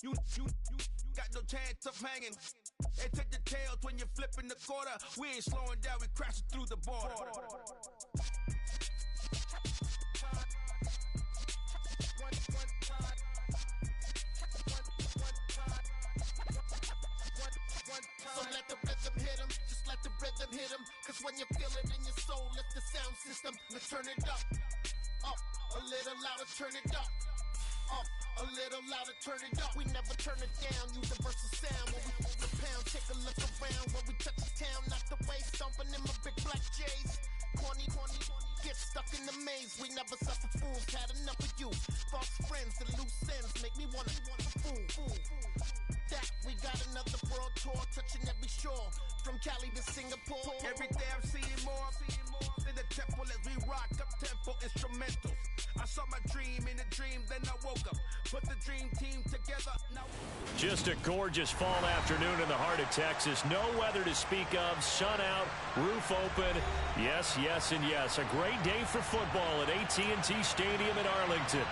You got no chance of hanging. They take the tails when you're flipping the quarter. We ain't slowing down, we crashing through the border. So let the rhythm hit him, just let the rhythm hit him. Cause when you feel it in your soul, lift the sound system. Now turn it up, a little louder, turn it up. A little louder, turn it up. We never turn it down, universal sound. When we hold the pound, take a look around. When we touch the town, knock the way, stomping in my big black J's. Corny, get stuck in the maze. We never suffer fools, had enough of you. False friends and loose ends make me wanna fool. That we got another world tour, touching every shore, from Cali to Singapore. Every day I'm seeing more in the temple as we rock up tempo instrumentals. I saw my dream in a dream, then I woke up. Put the dream team together. Now. Just a gorgeous fall afternoon in the heart of Texas. No weather to speak of. Sun out, roof open. Yes, yes, and yes. A great day for football at AT&T Stadium in Arlington.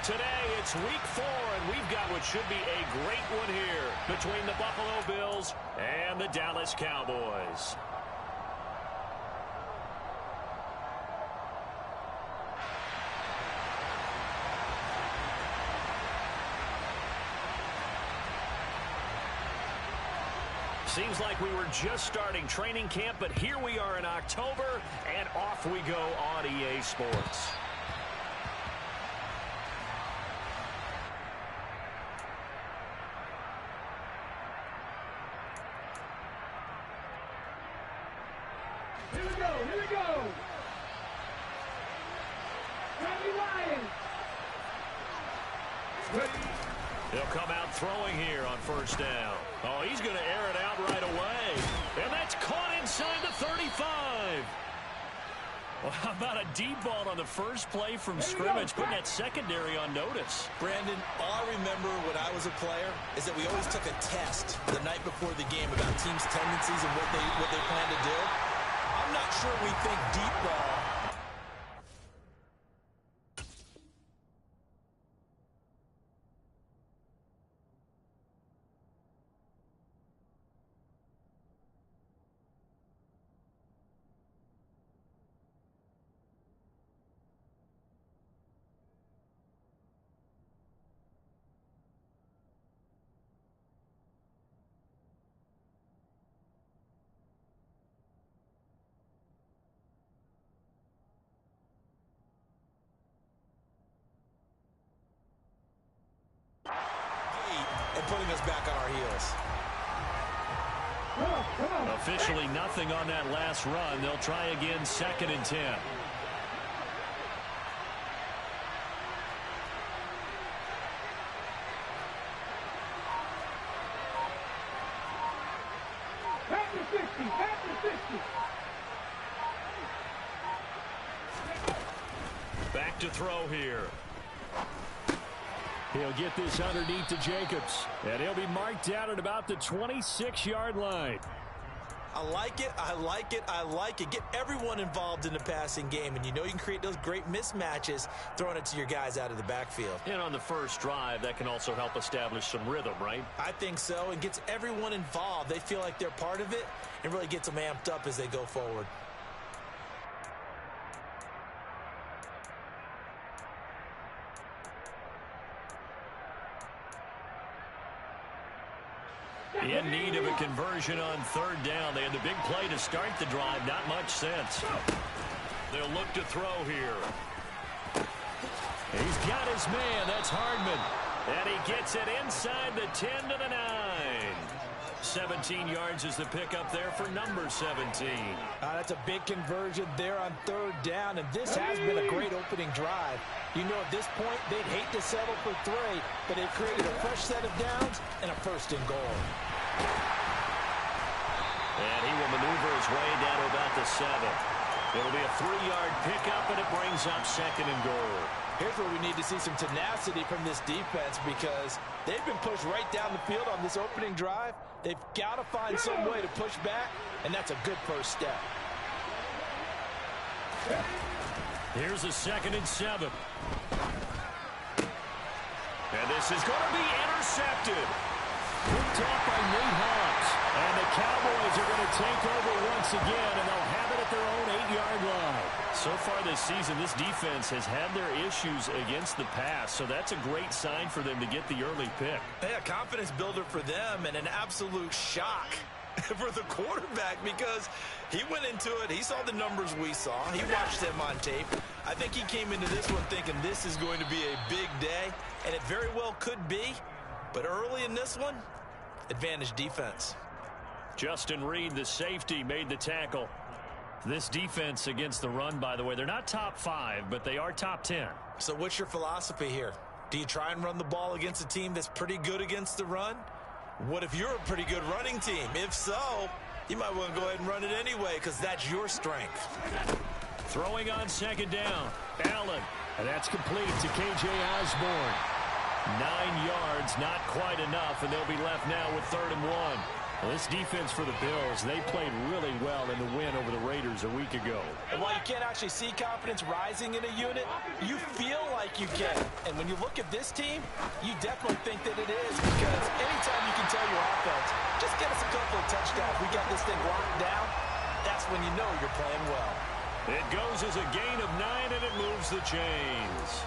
Today, it's week 4, and we've got what should be a great one here between the Buffalo Bills and the Dallas Cowboys. Seems like we were just starting training camp, but here we are in October, and off we go on EA Sports. Here we go. Ready, Lions. They'll come out throwing here on first down. Oh, he's going to air it out right away. And that's caught inside the 35. Well, how about a deep ball on the first play from scrimmage, putting that secondary on notice? Brandon, all I remember when I was a player is that we always took a test the night before the game about teams' tendencies and what they plan to do. I'm not sure we think deep ball. And putting us back on our heels. Come on. Officially nothing on that last run. They'll try again, 2nd and 10. Back to 60. Back to throw here. He'll get this underneath to Jacobs. And he'll be marked down at about the 26-yard line. I like it. Get everyone involved in the passing game. And you know you can create those great mismatches throwing it to your guys out of the backfield. And on the first drive, that can also help establish some rhythm, right? I think so. It gets everyone involved. They feel like they're part of it and really gets them amped up as they go forward. In need of a conversion on 3rd down. They had the big play to start the drive. Not much sense. They'll look to throw here. He's got his man. That's Hardman. And he gets it inside the 10 to the 9. 17 yards is the pickup there for number 17. That's a big conversion there on 3rd down, and this has been a great opening drive. You know, at this point, they'd hate to settle for 3, but they've created a fresh set of downs and a 1st and goal. And he will maneuver his way down to about the 7. It'll be a 3-yard pickup, and it brings up 2nd and goal. Here's where we need to see some tenacity from this defense because they've been pushed right down the field on this opening drive. They've got to find some way to push back, and that's a good first step. Here's a 2nd and 7. And this is going to be intercepted. intercepted. Picked off by Nate Hobbs. And the Cowboys are going to take over once again, and they'll have it at their own 8-yard line. So far this season, this defense has had their issues against the pass, so that's a great sign for them to get the early pick. Yeah, confidence builder for them and an absolute shock for the quarterback because he went into it. He saw the numbers we saw. He watched them on tape. I think he came into this one thinking this is going to be a big day, and it very well could be. But early in this one, advantage defense. Justin Reed, the safety, made the tackle. This defense against the run, by the way, they're not top 5, but they are top 10. So what's your philosophy here? Do you try and run the ball against a team that's pretty good against the run? What if you're a pretty good running team? If so, you might want to go ahead and run it anyway because that's your strength. Throwing on second down, Allen. And that's complete to K.J. Osborne. 9 yards, not quite enough, and they'll be left now with 3rd and 1. Well, this defense for the Bills, they played really well in the win over the Raiders a week ago. And while you can't actually see confidence rising in a unit, you feel like you can. And when you look at this team, you definitely think that it is because anytime you can tell your offense, just get us a couple of touchdowns, we got this thing locked down, that's when you know you're playing well. It goes as a gain of 9, and it moves the chains.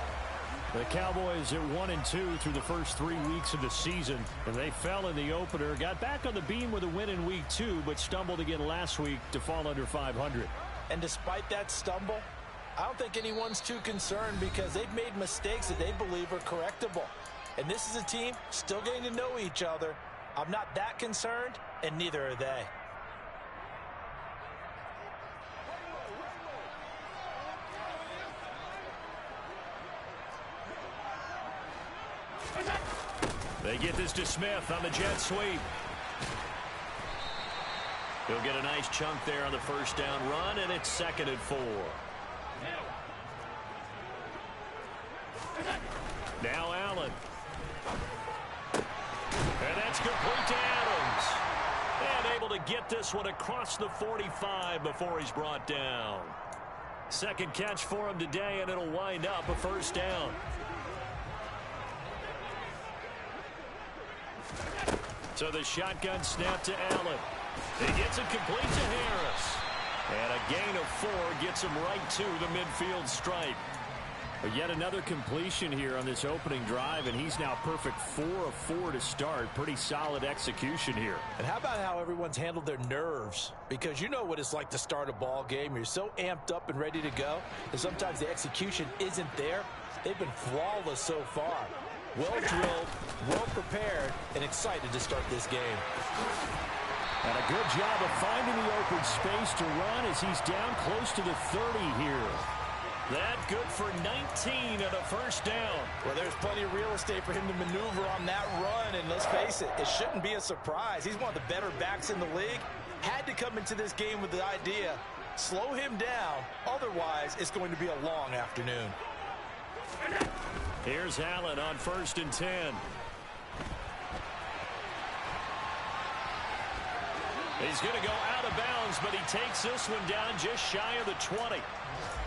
The Cowboys are 1-2 through the first 3 weeks of the season, and they fell in the opener, got back on the beam with a win in week 2, but stumbled again last week to fall under 500. And despite that stumble, I don't think anyone's too concerned because they've made mistakes that they believe are correctable. And this is a team still getting to know each other. I'm not that concerned, and neither are they. They get this to Smith on the jet sweep. He'll get a nice chunk there on the first down run, and it's 2nd and 4. Now Allen. And that's complete to Adams. And able to get this one across the 45 before he's brought down. Second catch for him today, and it'll wind up a first down. So the shotgun snap to Allen. He gets it complete to Harris. And a gain of 4 gets him right to the midfield stripe. But yet another completion here on this opening drive, and he's now perfect 4 of 4 to start. Pretty solid execution here. And how about how everyone's handled their nerves? Because you know what it's like to start a ball game. You're so amped up and ready to go, and sometimes the execution isn't there. They've been flawless so far. Well drilled, well prepared, and excited to start this game. And a good job of finding the open space to run as he's down close to the 30 here. That good for 19 and a first down. Well, there's plenty of real estate for him to maneuver on that run, and let's face it, it shouldn't be a surprise. He's one of the better backs in the league. Had to come into this game with the idea, slow him down, otherwise it's going to be a long afternoon. Here's Allen on 1st and 10. He's going to go out of bounds, but he takes this one down just shy of the 20.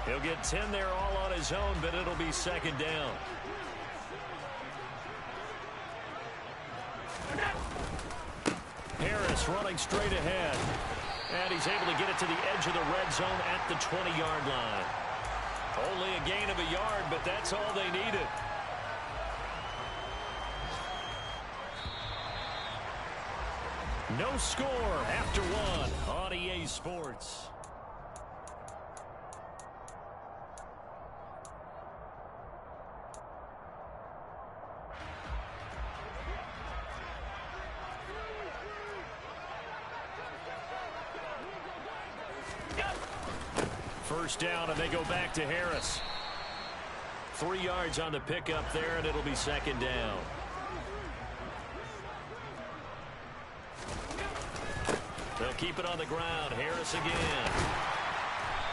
He'll get 10 there all on his own, but it'll be 2nd down. Harris running straight ahead. And he's able to get it to the edge of the red zone at the 20-yard line. Only a gain of a yard, but that's all they needed. No score after 1 on EA Sports. First down, and they go back to Harris. 3 yards on the pickup there, and it'll be 2nd down. They'll keep it on the ground. Harris again.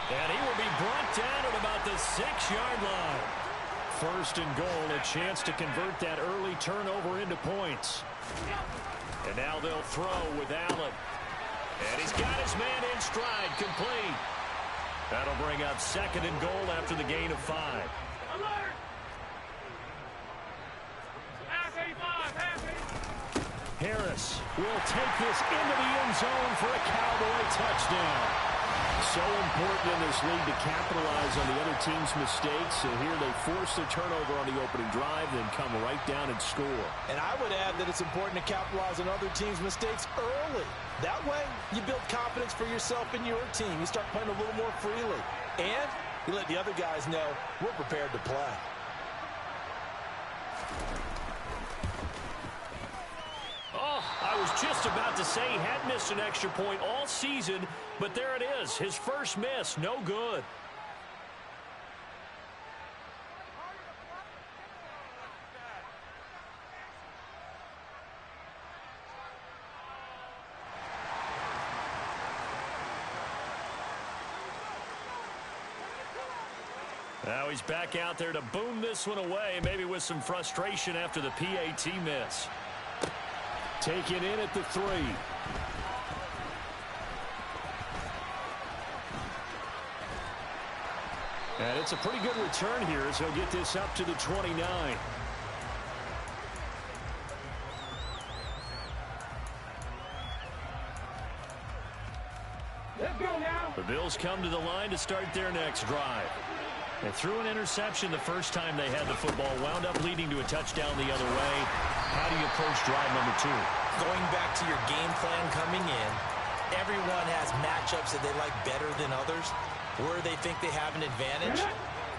And he will be brought down at about the 6-yard line. 1st and goal, a chance to convert that early turnover into points. And now they'll throw with Allen. And he's got his man in stride, complete. That'll bring up 2nd and goal after the gain of 5. Alert! Half 85, half 85. Harris will take this into the end zone for a Cowboy touchdown. So important in this league to capitalize on the other team's mistakes. And here they force the turnover on the opening drive, then come right down and score. And I would add that it's important to capitalize on other teams' mistakes early. That way, you build confidence for yourself and your team. You start playing a little more freely. And you let the other guys know we're prepared to play. Oh, I was just about to say he had missed an extra point all season, but there it is. His first miss, no good. Now he's back out there to boom this one away, maybe with some frustration after the PAT miss. Taken in at the 3. And it's a pretty good return here as he'll get this up to the 29. Let's go now. The Bills come to the line to start their next drive. They threw an interception the first time they had the football, wound up leading to a touchdown the other way. How do you approach drive number 2? Going back to your game plan coming in, everyone has matchups that they like better than others. Where they think they have an advantage,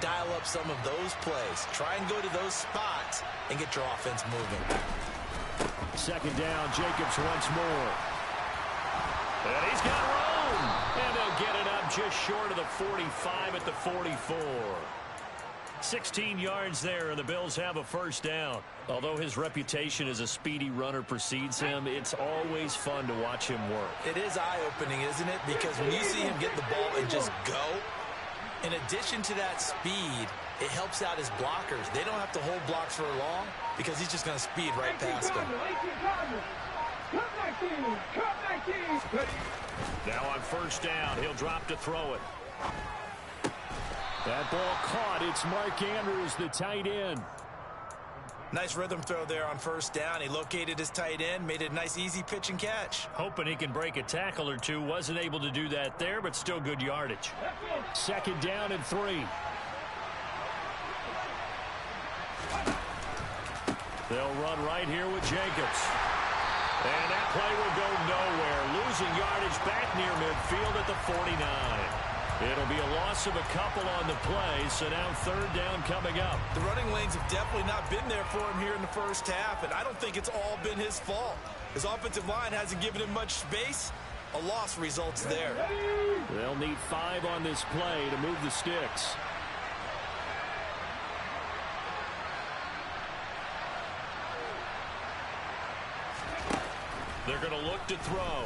dial up some of those plays. Try and go to those spots and get your offense moving. Second down, Jacobs once more. And he's got room. And they'll get it up just short of the 45 at the 44. 16 yards there, and the Bills have a first down. Although his reputation as a speedy runner precedes him, it's always fun to watch him work. It is eye-opening, isn't it? Because when you see him get the ball and just go, in addition to that speed, it helps out his blockers. They don't have to hold blocks for long because he's just going to speed right past them. Now on first down, he'll drop to throw it. That ball caught. It's Mark Andrews, the tight end. Nice rhythm throw there on first down. He located his tight end, made it a nice easy pitch and catch. Hoping he can break a tackle or two. Wasn't able to do that there, but still good yardage. Second down and 3. They'll run right here with Jacobs. And that play will go nowhere. Losing yardage back near midfield at the 49. It'll be a loss of a couple on the play, so now third down coming up. The running lanes have definitely not been there for him here in the first half, and I don't think it's all been his fault. His offensive line hasn't given him much space. A loss results there. They'll need 5 on this play to move the sticks. They're going to look to throw.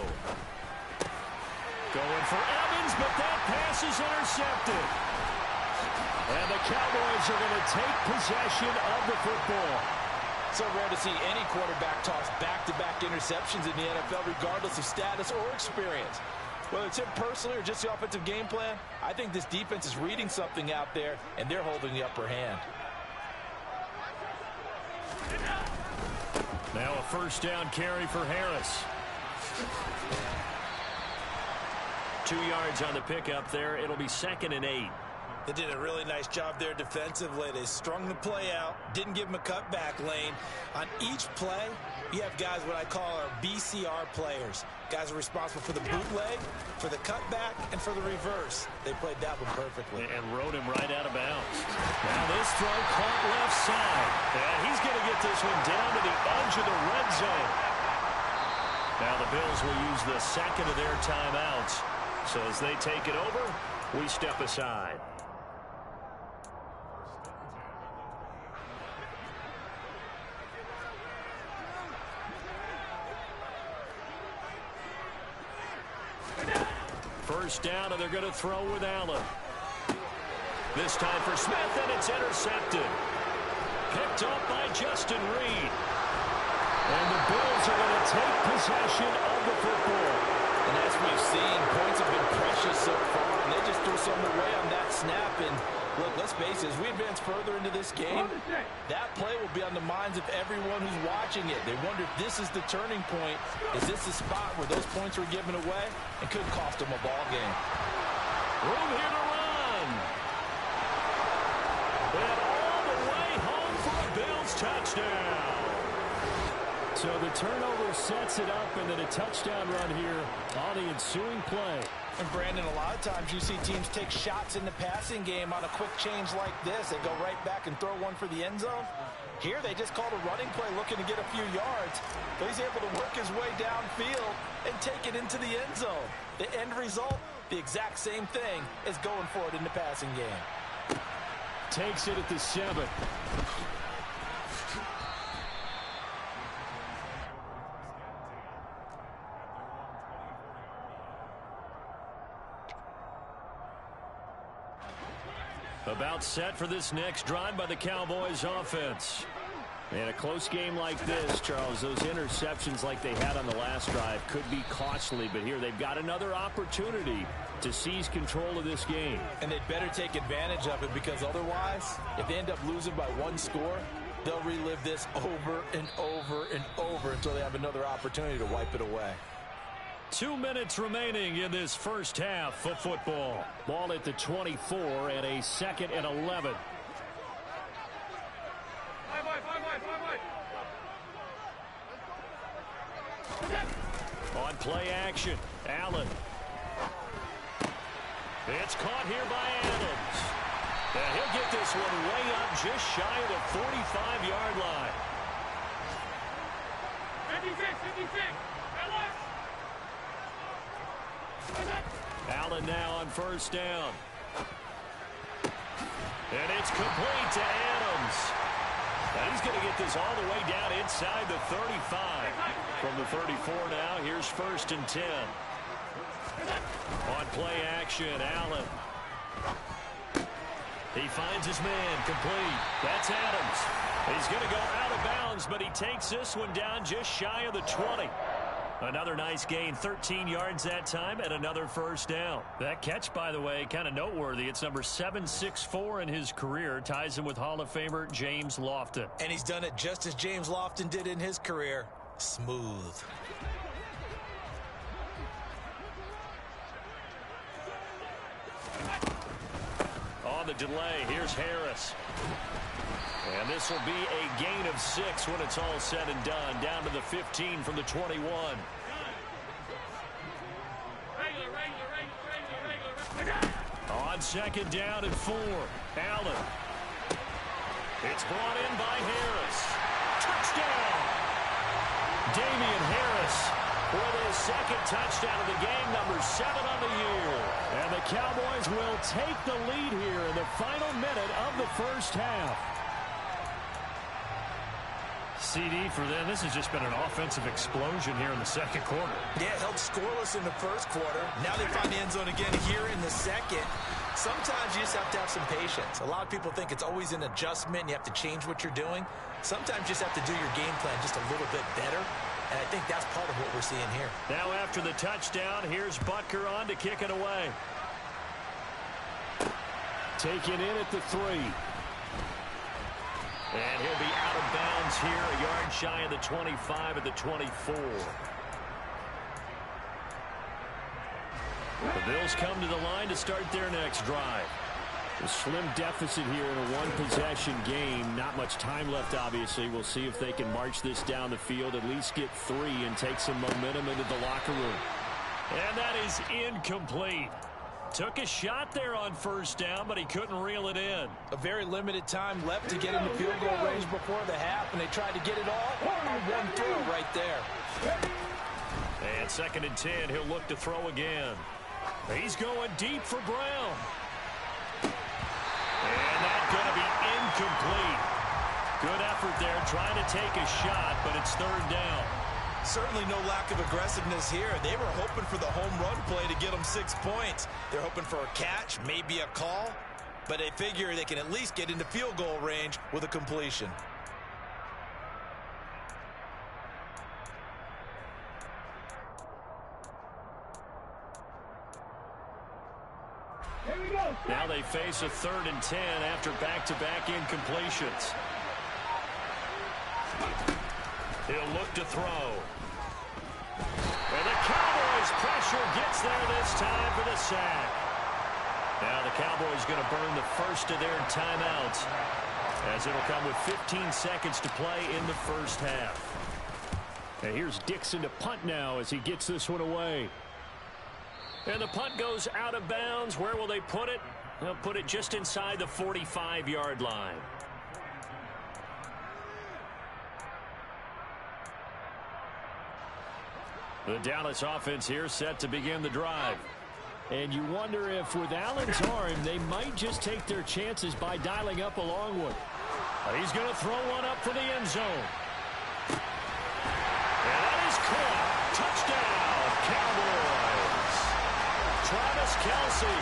Going for Evans, but that pass is intercepted. And the Cowboys are going to take possession of the football. So rare to see any quarterback toss back-to-back interceptions in the NFL, regardless of status or experience. Whether it's him personally or just the offensive game plan, I think this defense is reading something out there, and they're holding the upper hand. Now a first down carry for Harris. 2 yards on the pickup there. It'll be 2nd and 8. They did a really nice job there defensively. They strung the play out, didn't give him a cutback lane. On each play, you have guys what I call our BCR players. Guys are responsible for the bootleg, for the cutback, and for the reverse. They played that one perfectly. And rode him right out of bounds. Now this throw caught left side. And he's going to get this one down to the edge of the red zone. Now the Bills will use the second of their timeouts. So as they take it over, we step aside. First down, and they're going to throw with Allen. This time for Smith, and it's intercepted. Picked up by Justin Reed. And the Bills are going to take possession of the football. And as we've seen, points have been precious so far, and they just threw some away on that snap. And Look, let's face it, as we advance further into this game, that play will be on the minds of everyone who's watching it. They wonder if this is the turning point. Is this the spot where those points were given away and could cost them a ball game? Room here to run. And all the way home for a Bills touchdown. So the turnover sets it up, and then a touchdown run here on the ensuing play. And Brandon, a lot of times you see teams take shots in the passing game on a quick change like this. They go right back and throw one for the end zone. Here they just called a running play looking to get a few yards. But he's able to work his way downfield and take it into the end zone. The end result, the exact same thing as going for it in the passing game. Takes it at the 7. About set for this next drive by the Cowboys offense. In a close game like this, Charles, those interceptions like they had on the last drive could be costly, but here they've got another opportunity to seize control of this game. And they'd better take advantage of it, because otherwise, if they end up losing by one score, they'll relive this over and over and over until they have another opportunity to wipe it away. 2 minutes remaining in this first half of football. Ball at the 24 and a 2nd and 11. On play action, Allen. It's caught here by Adams. And he'll get this one way up just shy of the 45-yard line. 56. Allen now on first down. And it's complete to Adams. And he's going to get this all the way down inside the 35. From the 34 now, here's 1st and 10. On play action, Allen. He finds his man, complete. That's Adams. He's going to go out of bounds, but he takes this one down just shy of the 20. Another nice gain, 13 yards that time, and another first down. That catch, by the way, kind of noteworthy. It's number 764 in his career. Ties him with Hall of Famer James Lofton. And he's done it just as James Lofton did in his career. Smooth. On the delay, here's Harris. And this will be a gain of 6 when it's all said and done. Down to the 15 from the 21. On 2nd down and 4. Allen. It's brought in by Harris. Touchdown! Damian Harris with his 2nd touchdown of the game, number 7 on the year. And the Cowboys will take the lead here in the final minute of the first half. CD for them. This has just been an offensive explosion here in the 2nd quarter. Yeah, held scoreless in the 1st quarter. Now they find the end zone again here in the 2nd. Sometimes you just have to have some patience. A lot of people think it's always an adjustment. You have to change what you're doing. Sometimes you just have to do your game plan just a little bit better. And I think that's part of what we're seeing here. Now after the touchdown, here's Butker on to kick it away. Taken in at the 3. And he'll be out of bounds here, a yard shy of the 25 at the 24. The Bills come to the line to start their next drive. A slim deficit here in a one-possession game. Not much time left, obviously. We'll see if they can march this down the field, at least get 3 and take some momentum into the locker room. And that is incomplete. Took a shot there on first down, but he couldn't reel it in. A very limited time left to get into field goal range before the half, and they tried to get it all on one throw right there. And 2nd and 10, he'll look to throw again. He's going deep for Brown. And that's going to be incomplete. Good effort there, trying to take a shot, but it's 3rd down. Certainly no lack of aggressiveness here. They were hoping for the home run play to get them 6 points. They're hoping for a catch, maybe a call, but they figure they can at least get into field goal range with a completion. Here we go. Now they face a 3rd and 10 after back-to-back incompletions. He'll look to throw. And the Cowboys pressure gets there this time for the sack. Now the Cowboys going to burn the first of their timeouts, as it'll come with 15 seconds to play in the first half. And here's Dixon to punt now as he gets this one away. And the punt goes out of bounds. Where will they put it? They'll put it just inside the 45-yard line. The Dallas offense here set to begin the drive. And you wonder if with Allen's arm, they might just take their chances by dialing up a long one. He's going to throw one up for the end zone. And that is caught. Touchdown, Cowboys. Travis Kelce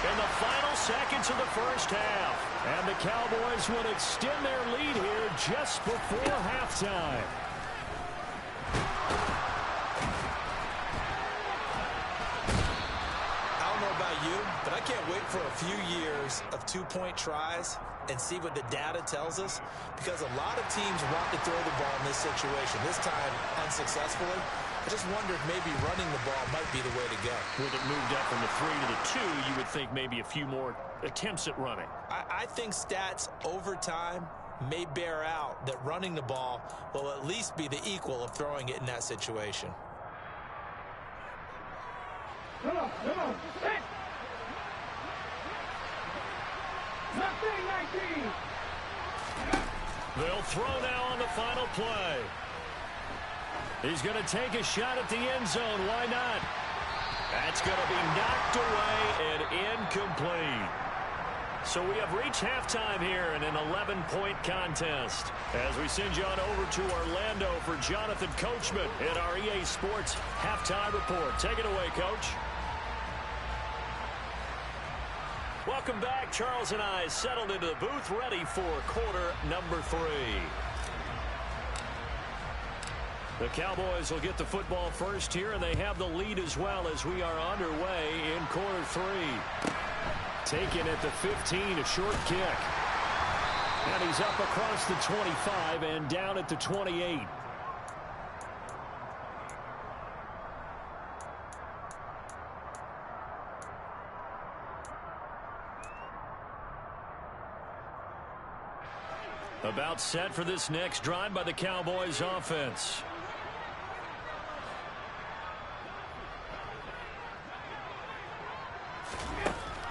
in the final seconds of the first half. And the Cowboys will extend their lead here just before halftime. But I can't wait for a few years of two-point tries and see what the data tells us, because a lot of teams want to throw the ball in this situation, this time unsuccessfully. I just wonder if maybe running the ball might be the way to go. With it moved up from the 3 to the 2, you would think maybe a few more attempts at running. I think stats over time may bear out that running the ball will at least be the equal of throwing it in that situation. Come on, come on. Hit. 19. They'll throw now on the final play. He's going to take a shot at the end zone. Why not? That's going to be knocked away and incomplete. So we have reached halftime here in an 11-point contest. As we send you on over to Orlando for Jonathan Coachman in our EA Sports Halftime Report. Take it away, Coach. Welcome back. Charles and I settled into the booth, ready for quarter number 3. The Cowboys will get the football first here, and they have the lead as well as we are underway in quarter 3. Taken at the 15, a short kick. And he's up across the 25 and down at the 28. About set for this next drive by the Cowboys offense.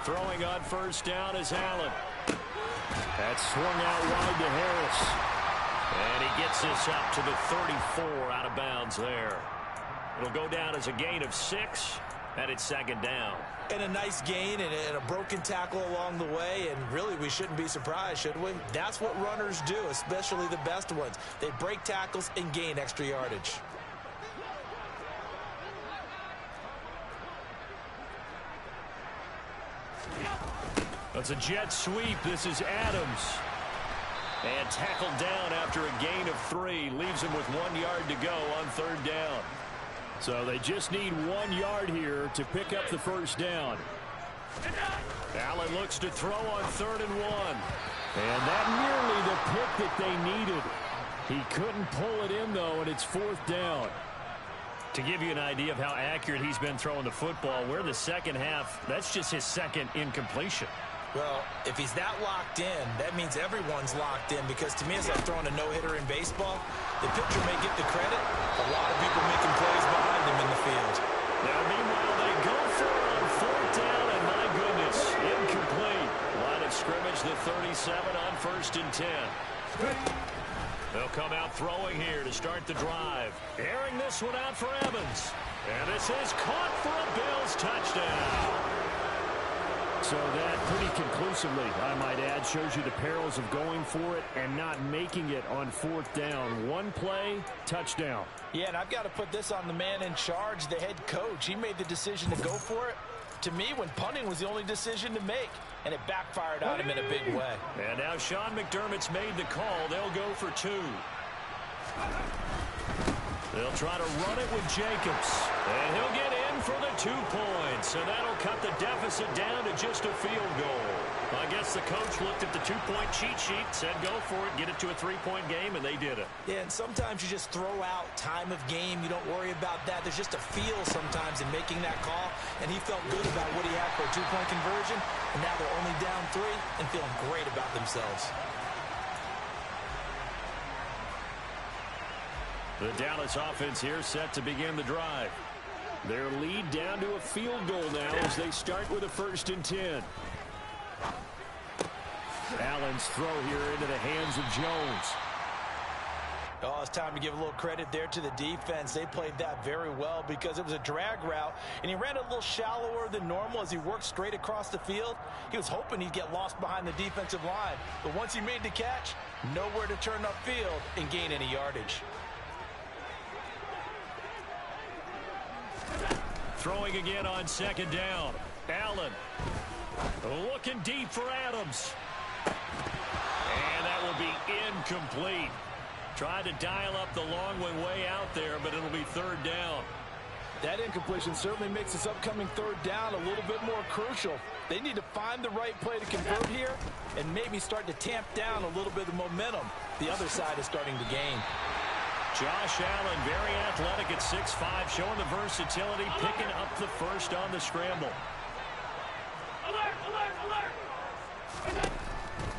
Throwing on first down is Allen. That's swung out wide to Harris. And he gets this up to the 34, out of bounds there. It'll go down as a gain of 6, and it's second down. And a nice gain and a broken tackle along the way, and really we shouldn't be surprised, should we? That's what runners do, especially the best ones. They break tackles and gain extra yardage. That's a jet sweep. This is Adams. And tackled down after a gain of 3. Leaves him with 1 yard to go on third down. So they just need 1 yard here to pick up the first down. Allen looks to throw on 3rd and 1. And that nearly the pick that they needed. He couldn't pull it in, though, and it's 4th down. To give you an idea of how accurate he's been throwing the football, we're in the second half. That's just his second incompletion. Well, if he's that locked in, that means everyone's locked in, because to me it's like throwing a no-hitter in baseball. The pitcher may get the credit, a lot of people making plays behind him in the field. Now, meanwhile, they go for it on 4th down, and my goodness, incomplete. Line of scrimmage, the 37 on 1st and 10. They'll come out throwing here to start the drive. Airing this one out for Evans. And this is caught for a Bills touchdown. So that pretty conclusively, I might add, shows you the perils of going for it and not making it on 4th down. 1 play, touchdown. Yeah, and I've got to put this on the man in charge, the head coach. He made the decision to go for it. To me, when punting was the only decision to make, and it backfired on him in a big way. And now Sean McDermott's made the call. They'll go for 2. They'll try to run it with Jacobs. And he'll get in for the 2 points, and that'll cut the deficit down to just a field goal. I guess the coach looked at the 2-point cheat sheet, said go for it, get it to a 3-point game, and they did it. Yeah, and sometimes you just throw out time of game. You don't worry about that. There's just a feel sometimes in making that call, and he felt good about what he had for a 2-point conversion, and now they're only down 3 and feeling great about themselves. The Dallas offense here set to begin the drive. Their lead down to a field goal now as they start with a 1st and 10. Allen's throw here into the hands of Jones. Oh, it's time to give a little credit there to the defense. They played that very well because it was a drag route, and he ran a little shallower than normal as he worked straight across the field. He was hoping he'd get lost behind the defensive line, but once he made the catch, nowhere to turn upfield and gain any yardage. Throwing again on 2nd down. Allen looking deep for Adams. And that will be incomplete. Tried to dial up the long one way out there, but it'll be 3rd down. That incompletion certainly makes this upcoming 3rd down a little bit more crucial. They need to find the right play to convert here and maybe start to tamp down a little bit of momentum the other side is starting to gain. Josh Allen, very athletic at 6'5", showing the versatility, picking up the 1st on the scramble. Alert, alert, alert!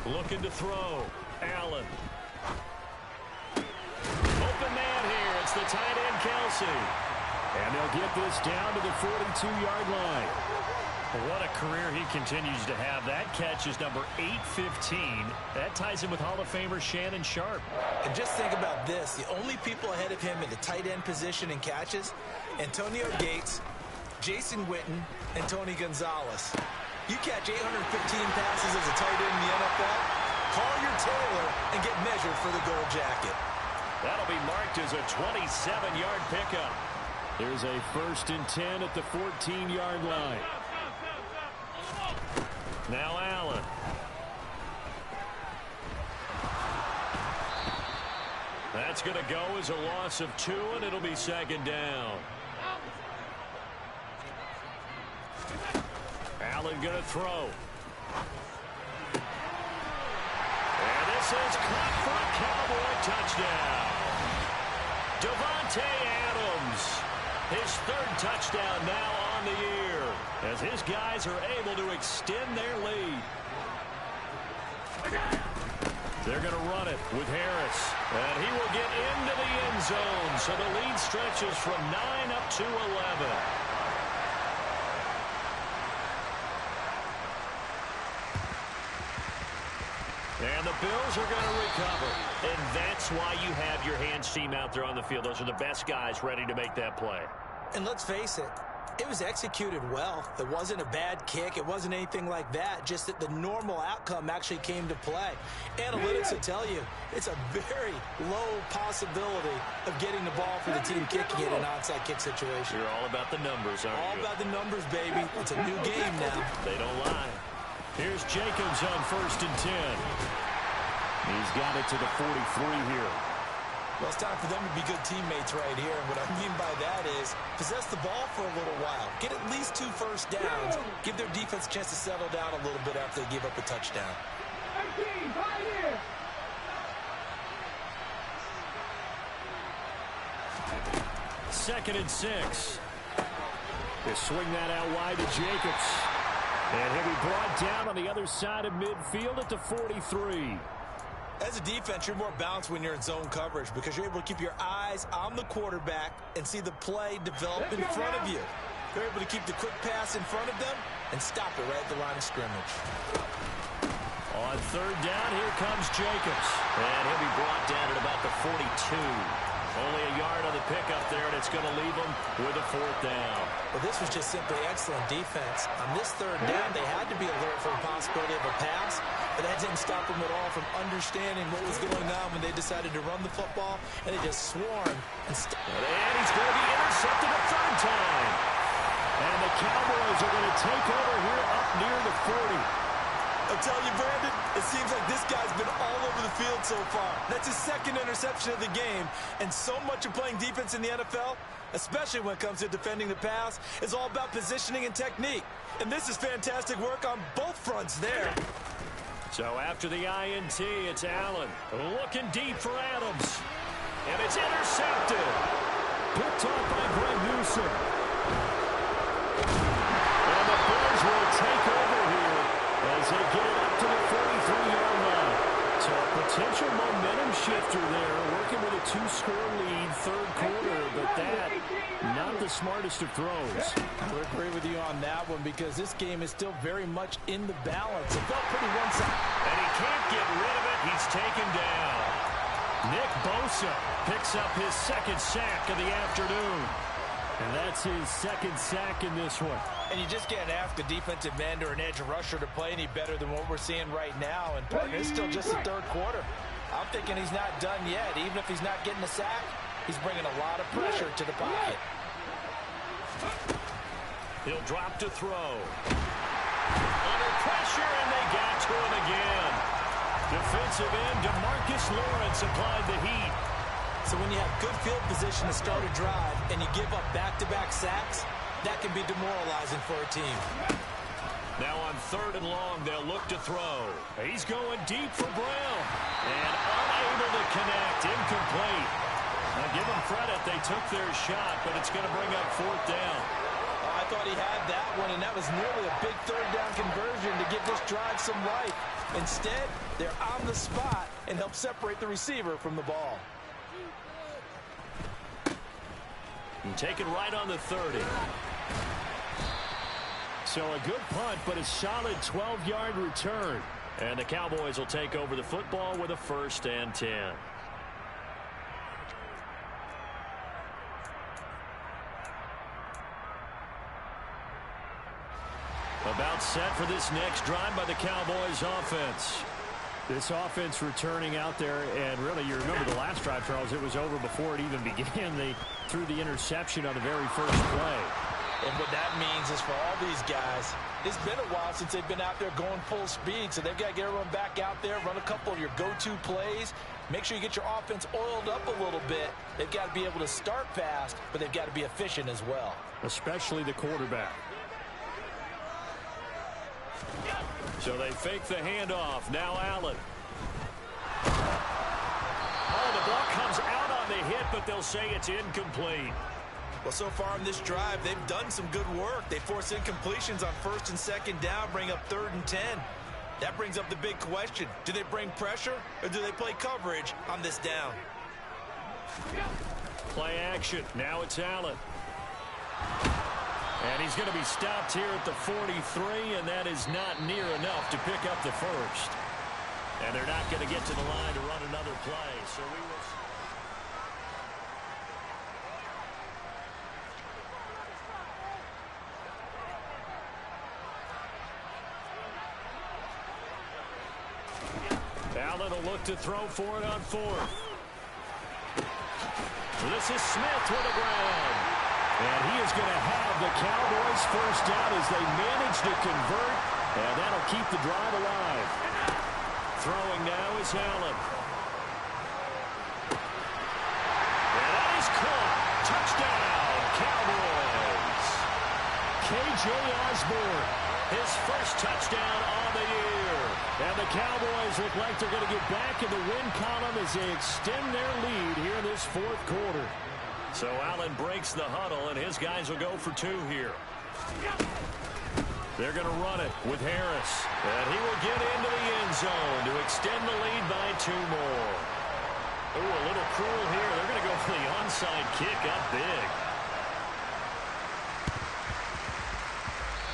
Looking to throw. Allen. Open man here. It's the tight end, Kelsey. And they'll get this down to the 42-yard line. What a career he continues to have. That catch is number 815. That ties him with Hall of Famer Shannon Sharp. And just think about this. The only people ahead of him in the tight end position in catches, Antonio Gates, Jason Witten, and Tony Gonzalez. You catch 815 passes as a tight end in the NFL, call your tailor and get measured for the gold jacket. That'll be marked as a 27-yard pickup. There's a 1st and 10 at the 14-yard line. Now Allen. That's going to go as a loss of 2, and it'll be 2nd down. Allen going to throw. And this is caught for a Cowboy touchdown. Devontae Adams, his 3rd touchdown now on the year, as his guys are able to extend their lead. They're going to run it with Harris, and he will get into the end zone, so the lead stretches from 9 up to 11. And the Bills are going to recover. And that's why you have your hands team out there on the field. Those are the best guys ready to make that play. And let's face it, it was executed well. It wasn't a bad kick. It wasn't anything like that. Just that the normal outcome actually came to play. Analytics will tell you it's a very low possibility of getting the ball for the team kicking it in an onside kick situation. You're all about the numbers, aren't you? All about the numbers, baby. It's a new game now. They don't lie. Here's Jacobs on 1st and 10. He's got it to the 43 here. Well, it's time for them to be good teammates right here. And what I mean by that is possess the ball for a little while. Get at least 2 first downs. Give their defense a chance to settle down a little bit after they give up a touchdown. 18, right here. Second and 6. They swing that out wide to Jacobs. And he'll be brought down on the other side of midfield at the 43. As a defense, you're more balanced when you're in zone coverage because you're able to keep your eyes on the quarterback and see the play develop in front of you. You're able to keep the quick pass in front of them and stop it right at the line of scrimmage. On 3rd down, here comes Jacobs. And he'll be brought down at about the 42. Only a yard on the pickup there, and it's going to leave them with a 4th down. Well, this was just simply excellent defense. On this 3rd down, they had to be alert for the possibility of a pass, but that didn't stop them at all from understanding what was going on when they decided to run the football, and they just swarmed. And he's going to be intercepted a 3rd time. And the Cowboys are going to take over here up near the 40. I'm telling you, Brandon, it seems like this guy's been all over the field so far. That's his second interception of the game, and so much of playing defense in the NFL, especially when it comes to defending the pass, is all about positioning and technique. And this is fantastic work on both fronts there. So after the INT, it's Allen looking deep for Adams. And it's intercepted. Picked off by Greg Newsom. And the Bears will take over here as they get it up to the 43-yard line. So a potential momentum shifter there, working with a 2-score lead, third quarter, but that, not the smartest of throws. I would agree with you on that one because this game is still very much in the balance. It felt pretty one-sided. And he can't get rid of it. He's taken down. Nick Bosa picks up his second sack of the afternoon. And that's his second sack in this one. And you just can't ask a defensive end or an edge rusher to play any better than what we're seeing right now. And partner, it's still just the third quarter. I'm thinking he's not done yet. Even if he's not getting a sack, he's bringing a lot of pressure to the pocket. He'll drop to throw. Under pressure, and they got to him again. Defensive end DeMarcus Lawrence applied the heat. So when you have good field position to start a drive and you give up back-to-back sacks, that can be demoralizing for a team. Now on 3rd and long, they'll look to throw. He's going deep for Brown. And unable to connect. Incomplete. Now give them credit. They took their shot, but it's going to bring up 4th down. I thought he had that one, and that was nearly a big 3rd down conversion to give this drive some life. Instead, they're on the spot and help separate the receiver from the ball. And take it right on the 30. So a good punt, but a solid 12-yard return. And the Cowboys will take over the football with a 1st and 10. About set for this next drive by the Cowboys offense. This offense returning out there, and really, you remember the last drive, Charles, it was over before it even began. They threw the interception on the very first play. And what that means is for all these guys, it's been a while since they've been out there going full speed, so they've got to get everyone back out there, run a couple of your go-to plays, make sure you get your offense oiled up a little bit. They've got to be able to start fast, but they've got to be efficient as well. Especially the quarterback. So they fake the handoff. Now Allen. Oh, the ball comes out on the hit, but they'll say it's incomplete. Well, so far in this drive, they've done some good work. They force incompletions on 1st and 2nd down, bring up 3rd and 10. That brings up the big question. Do they bring pressure, or do they play coverage on this down? Play action. Now it's Allen. And he's going to be stopped here at the 43, and that is not near enough to pick up the 1st. And they're not going to get to the line to run another play. So we will... Allen will look to throw for it on 4th. This is Smith with the ground. And he is going to have the Cowboys 1st down as they manage to convert. And that'll keep the drive alive. Throwing now is Allen. And that is caught. Touchdown, Cowboys. K.J. Osborne, his 1st touchdown on the year. And the Cowboys look like they're going to get back in the win column as they extend their lead here in this 4th quarter. So Allen breaks the huddle, and his guys will go for 2 here. They're going to run it with Harris. And he will get into the end zone to extend the lead by 2 more. Ooh, a little cruel here. They're going to go for the onside kick up big.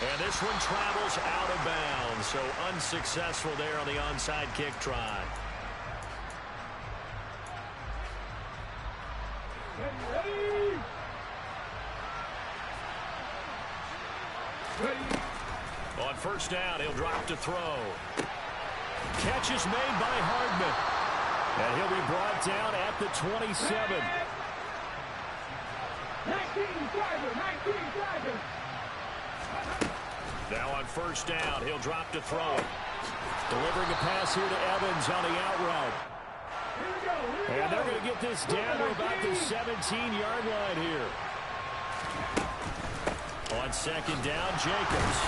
And this one travels out of bounds, so unsuccessful there on the onside kick try. On 1st down, he'll drop to throw. Catch is made by Hardman. And he'll be brought down at the 27. 19 Now on 1st down, he'll drop to throw it. Delivering a pass here to Evans on the out route. And they're going to get this down to about the 17-yard line here. On second down, Jacobs.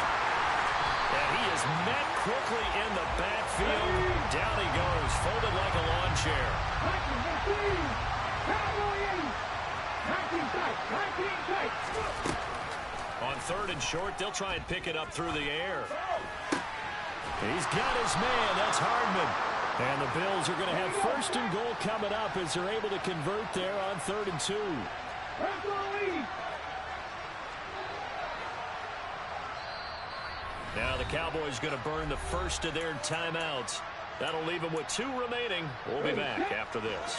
And he is met quickly in the backfield. Down he goes, folded like a lawn chair. On third and short, they'll try and pick it up through the air. He's got his man. That's Hardman. And the Bills are going to have first and goal coming up as they're able to convert there on 3rd and 2. Now the Cowboys going to burn the first of their timeouts. That'll leave them with 2 remaining. We'll be back after this.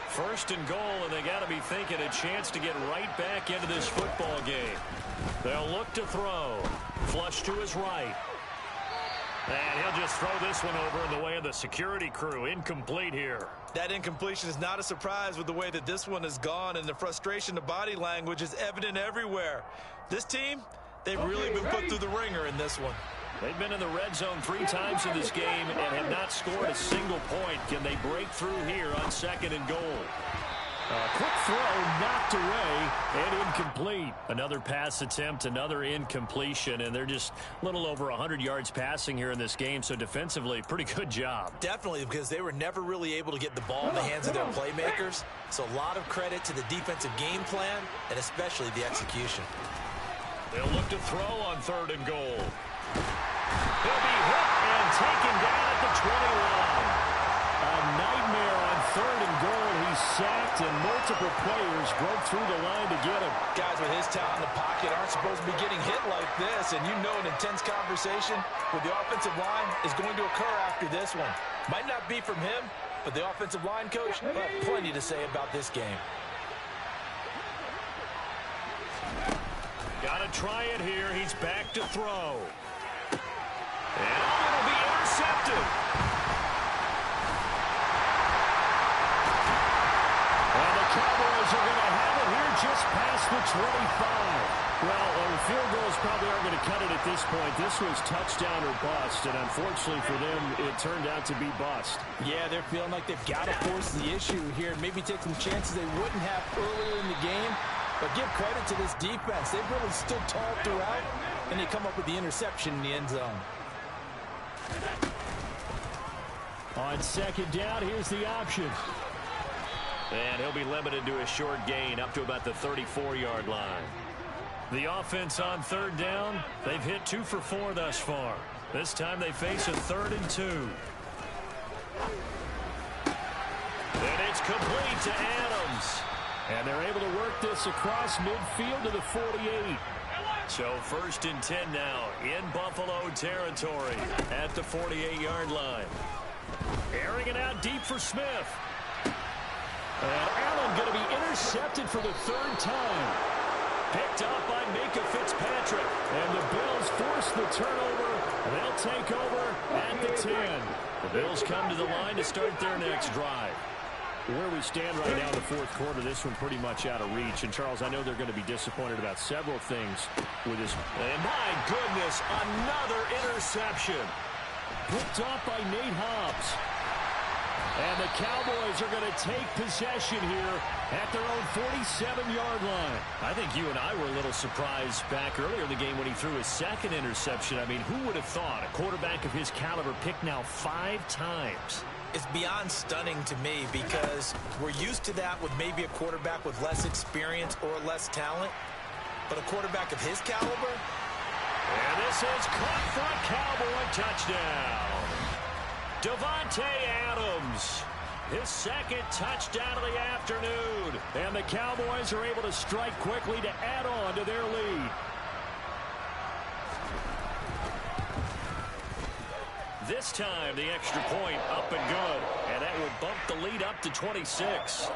First and goal, and they got to be thinking a chance to get right back into this football game. They'll look to throw. Flush to his right. And he'll just throw this one over in the way of the security crew. Incomplete here. That incompletion is not a surprise with the way that this one has gone, and the frustration of body language is evident everywhere. This team, they've really been put through the ringer in this one. They've been in the red zone 3 times in this game and have not scored a single point. Can they break through here on 2nd and goal? Quick throw knocked away and incomplete. Another pass attempt, another incompletion, and they're just a little over 100 yards passing here in this game, so defensively, pretty good job. Definitely, because they were never really able to get the ball in the hands of their playmakers, so a lot of credit to the defensive game plan and especially the execution. They'll look to throw on 3rd and goal. He'll be hit and taken down at the 20-line. A nightmare on 3rd and goal. He's sacked, and multiple players broke through the line to get him. Guys with his talent in the pocket aren't supposed to be getting hit like this, and you know an intense conversation with the offensive line is going to occur after this one. Might not be from him, but the offensive line coach will have plenty to say about this game. Got to try it here. He's back to throw. And it'll be intercepted. And the Cowboys are going to have it here just past the 25. Well, the field goals probably aren't going to cut it at this point. This was touchdown or bust, and unfortunately for them, it turned out to be bust. Yeah, they're feeling like they've got to force the issue here and maybe take some chances they wouldn't have earlier in the game. But give credit to this defense. They've really stood tall throughout, and they come up with the interception in the end zone. On 2nd down, here's the option. And he'll be limited to a short gain up to about the 34-yard line. The offense on 3rd down, they've hit 2 for 4 thus far. This time they face a 3rd and 2. And it's complete to Adams. And they're able to work this across midfield to the 48. So 1st and 10 now in Buffalo territory at the 48-yard line. Airing it out deep for Smith. And Allen going to be intercepted for the 3rd time. Picked up by Micah Fitzpatrick. And the Bills force the turnover. They'll take over at the 10. The Bills come to the line to start their next drive. Where we stand right now in the 4th quarter, this one pretty much out of reach. And, Charles, I know they're going to be disappointed about several things with this. And, my goodness, another interception. Picked off by Nate Hobbs. And the Cowboys are going to take possession here at their own 47-yard line. I think you and I were a little surprised back earlier in the game when he threw his 2nd interception. I mean, who would have thought a quarterback of his caliber picked now 5 times? It's beyond stunning to me because we're used to that with maybe a quarterback with less experience or less talent. But a quarterback of his caliber? And this is caught for a Cowboy touchdown. Davante Adams, his 2nd touchdown of the afternoon. And the Cowboys are able to strike quickly to add on to their lead. This time, the extra point up and good. And that will bump the lead up to 26.